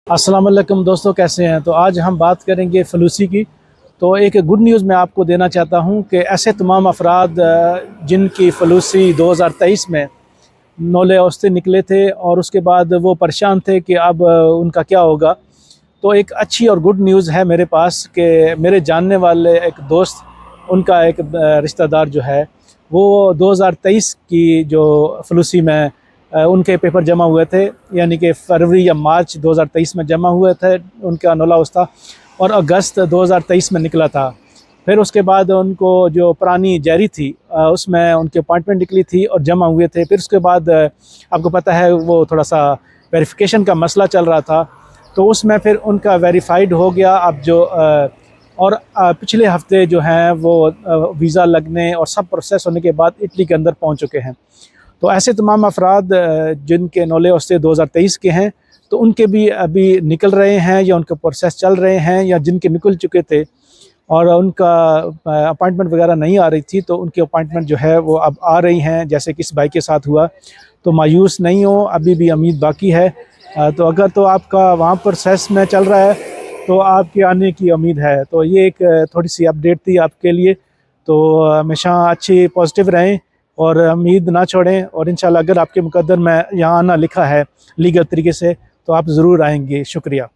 अस्सलाम वालेकुम दोस्तों, कैसे हैं। तो आज हम बात करेंगे फलूसी की। तो एक गुड न्यूज़ मैं आपको देना चाहता हूं कि ऐसे तमाम अफराद जिनकी फलूसी 2023 में नौले औस्ते निकले थे और उसके बाद वो परेशान थे कि अब उनका क्या होगा। तो एक अच्छी और गुड न्यूज़ है मेरे पास कि मेरे जानने वाले एक दोस्त, उनका एक रिश्तेदार जो है वो 2023 की जो फलूसी में उनके पेपर जमा हुए थे, यानी कि फरवरी या मार्च 2023 में जमा हुए थे उनका नौला औस्ता, और अगस्त 2023 में निकला था। फिर उसके बाद उनको जो पुरानी जैरी थी उसमें उनकी अपॉइंटमेंट निकली थी और जमा हुए थे। फिर उसके बाद आपको पता है वो थोड़ा सा वेरिफिकेशन का मसला चल रहा था, तो उसमें फिर उनका वेरीफाइड हो गया। अब जो और पिछले हफ्ते जो हैं वो वीज़ा लगने और सब प्रोसेस होने के बाद इटली के अंदर पहुंच चुके हैं। तो ऐसे तमाम अफराद जिनके नौले औस्ते 2023 के हैं, तो उनके भी अभी निकल रहे हैं या उनके प्रोसेस चल रहे हैं, या जिनके निकल चुके थे और उनका अपॉइंटमेंट वगैरह नहीं आ रही थी, तो उनकी अपॉइंटमेंट जो है वो अब आ रही हैं, जैसे कि इस भाई के साथ हुआ। तो मायूस नहीं हो, अभी भी उम्मीद बाकी है। तो अगर तो आपका वहाँ प्रोसेस में चल रहा है तो आपके आने की उम्मीद है। तो ये एक थोड़ी सी अपडेट थी आपके लिए। तो हमेशा अच्छी पॉजिटिव रहें और उम्मीद ना छोड़ें, और इंशाल्लाह अगर आपके मुकद्दर में यहाँ आना लिखा है लीगल तरीके से तो आप ज़रूर आएंगे। शुक्रिया।